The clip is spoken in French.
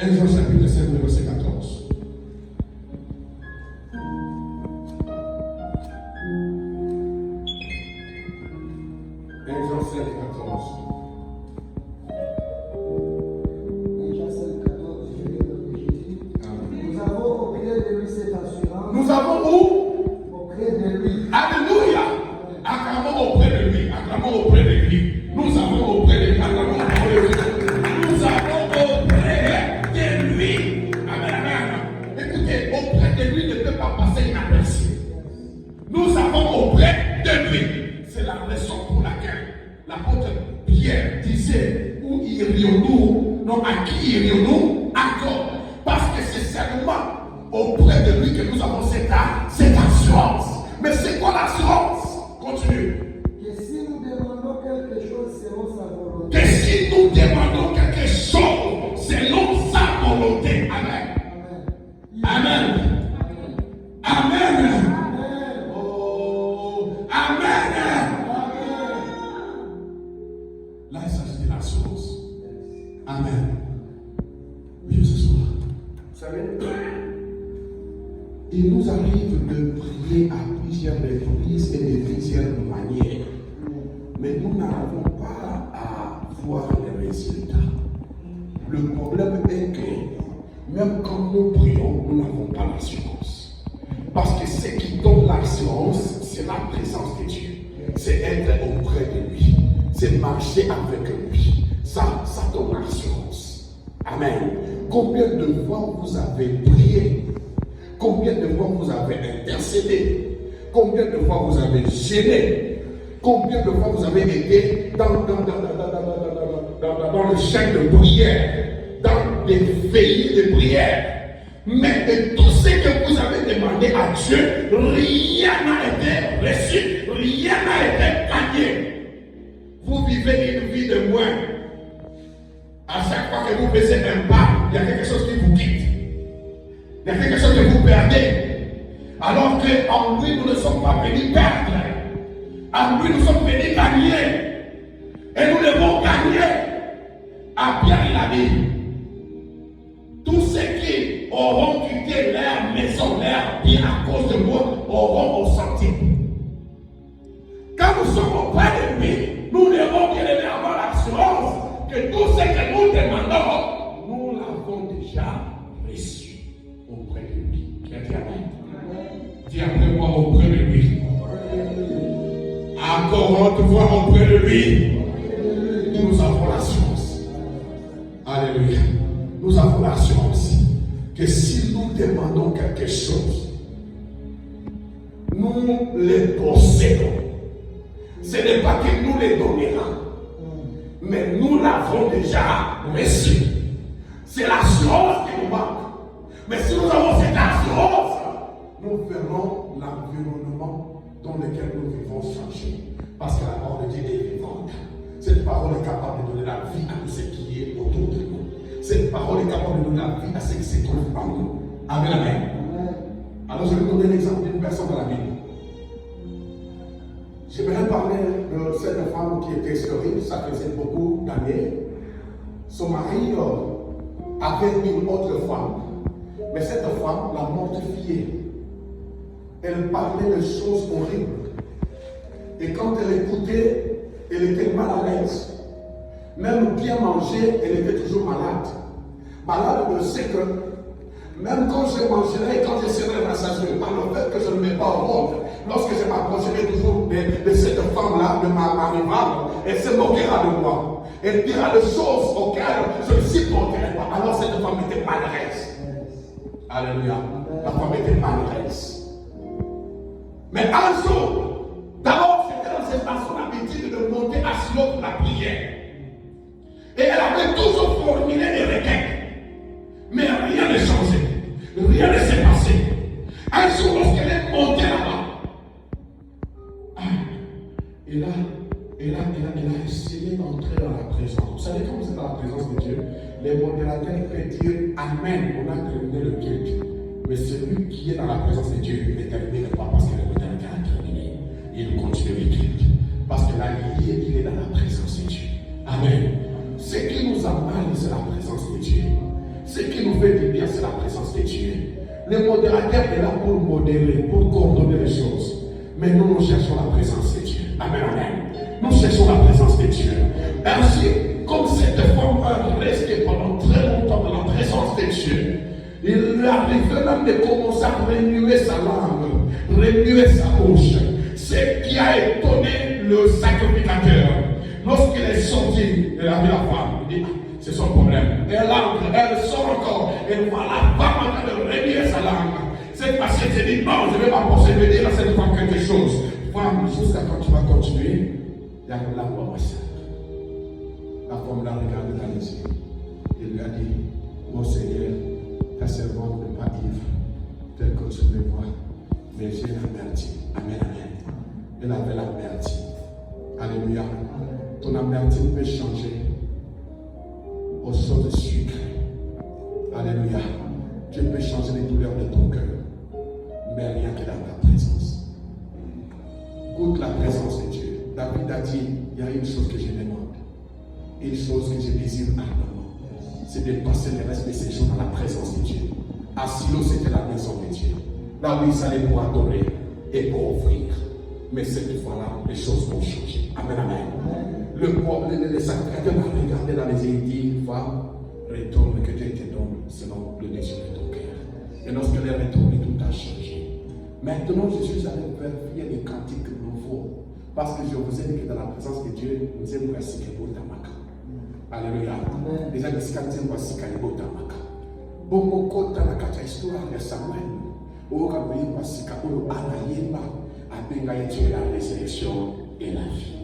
1 Jean chapitre 5, verset 14. Nous avons où? Auprès de lui. Alléluia. Acclamons auprès de lui. Acclamons auprès de lui. Nous avons auprès de lui. Acclamons auprès de lui. Nous avons auprès de lui. Amen, amen. Écoutez, auprès de lui ne peut pas passer inaperçu. Nous avons auprès de lui. C'est la raison pour laquelle l'apôtre Pierre disait, où irions-nous? Non, à qui irions-nous encore? Parce que c'est seulement auprès de lui que nous avons cette assurance. Mais c'est quoi l'assurance? Continue. Que si nous demandons quelque chose selon sa volonté. Que si nous demandons quelque chose selon sa volonté. Amen. Amen. Amen. Amen. Oh. Amen. Amen. Là, il s'agit de l'assurance. Amen. Oui, ce soir. Vous savez, il nous arrive de prier à plusieurs reprises et de plusieurs manières. Mais nous n'arrivons pas à voir les résultats. Le problème est que même quand nous prions, nous n'avons pas l'assurance. Parce que ce qui donne l'assurance, c'est la présence de Dieu. C'est être auprès de lui. C'est marcher avec lui. Ça donne l'assurance. Amen. Combien de fois vous avez prié? Combien de fois vous avez intercédé? Combien de fois vous avez gêné? Combien de fois vous avez été dans le chant de prière, dans des veillées de prière? Mais de tout ce que vous avez demandé à Dieu, rien n'a été reçu, rien n'a été gagné. Vous vivez une vie de moins. À chaque fois que vous faisiez un pas, il y a quelque chose qui vous quitte. Il y a quelque chose que vous perdez. Alors qu'en lui, nous ne sommes pas venus perdre. En lui, nous sommes venus gagner. Et nous devons gagner. À Pierre, il a dit, tous ceux qui auront quitté leur maison, leur bien à cause de moi, auront ressenti. Quand nous sommes auprès de lui, nous devons bien aimer avoir l'assurance que tout ce que nous demandons, nous l'avons déjà reçu auprès de lui. Tu as dit amen. Dis après moi auprès de lui. Encore une fois auprès de lui. Nous avons l'assurance. Alléluia. Nous avons l'assurance que si nous demandons quelque chose, nous les possédons. Ce n'est pas que nous les donnerons, mais nous l'avons déjà reçu. C'est l'assurance qui nous manque. Mais si nous avons cette assurance, nous verrons l'environnement dans lequel nous vivons changer. Parce que la parole de Dieu est vivante. Cette parole est capable de donner la vie à tout ce qui est autour de nous. Cette parole est capable de donner la vie à ce qui se trouve en nous. Amen, amen. Alors je vais vous donner l'exemple d'une personne dans la Bible. J'aimerais parler de cette femme qui était stérile, ça faisait beaucoup d'années. Son mari avait une autre femme, mais cette femme l'a mortifiée. Elle parlait de choses horribles. Et quand elle écoutait, elle était mal à l'aise. Même bien manger, elle était toujours malade. Malade de ce que, même quand je mangerai, quand je serai rassasié, par le fait que je ne mets pas au monde, lorsque je m'approcherai toujours de cette femme-là, de ma rivale, elle se moquera de moi. Elle dira des choses auxquelles je ne supporterai pas. Alors cette femme était mal à l'aise. Alléluia. La femme était mal à l'aise. Mais un jour, d'abord c'était dans son habitude de monter à Silo pour la prière. Et elle avait toujours formulé des requêtes. Mais rien n'est changé. Rien ne s'est passé. Un jour, lorsqu'elle est montée là-bas, elle a essayé d'entrer dans la présence. Vous savez, quand vous êtes dans la présence de Dieu, les modérateurs peuvent dire Amen, on a terminé le culte. Mais celui qui est dans la présence de Dieu ne termine pas parce que le modérateur a terminé. Il continue le culte. Parce que là, il est dans la présence de Dieu. Amen. Ce qui nous emmène, c'est la présence de Dieu. Ce qui nous fait du bien, c'est la présence de Dieu. Le modérateur est là pour modérer, pour coordonner les choses. Mais nous, nous cherchons la présence de Dieu. Amen, amen. Nous cherchons la présence de Dieu. Ainsi, comme cette femme a resté pendant très longtemps dans la présence de Dieu, il lui arrivait même de commencer à remuer sa langue, remuer sa bouche. Ce qui a étonné le sacrificateur. Lorsqu'il est sorti, il a vu la femme. Il dit, c'est son problème. Elle entre, elle sort encore. Elle voit la femme en train de remuer sa langue. Cette patiente se dit, non, je ne vais pas procéder à cette femme quelque chose. Femme, jusqu'à quand tu vas continuer, il y a la voix ça. La femme l'a regardé dans les yeux. Il lui a dit, mon Seigneur, ta servante n'est pas ivre, tel que tu me vois, mais j'ai l'amertume. Amen, amen. Elle avait l'amertume. Alléluia. Ton amertume peut changer aux choses sucrées. Alléluia. Dieu peut changer les douleurs de ton cœur, mais rien que dans ta présence. Goûte la présence de Dieu. David a dit, il y a une chose que je demande, une chose que je désire ardemment, c'est de passer le reste de ces jours dans la présence de Dieu. À Silo, c'était la maison de Dieu. Là où ils allaient pour adorer et pour offrir. Mais cette fois-là, les choses vont changer. Amen, amen. Le sacrificateur va regarder dans les yeux et dit, va, retourne, que Dieu te donne selon le désir de ton cœur. Et lorsqu'elle est retournée, tout a changé. Maintenant, je suis allé vérifier les cantiques nouveaux. Parce que je vous ai dit que dans la présence de Dieu, nous aimons la Sikebotamaka. Alléluia. Les amis, si quand vous Sikebotamaka. Bomoko Tanakata, histoire de Samuel. Oka Boyimba Sika, Olo Anayemba, Abenga et la résurrection et la vie.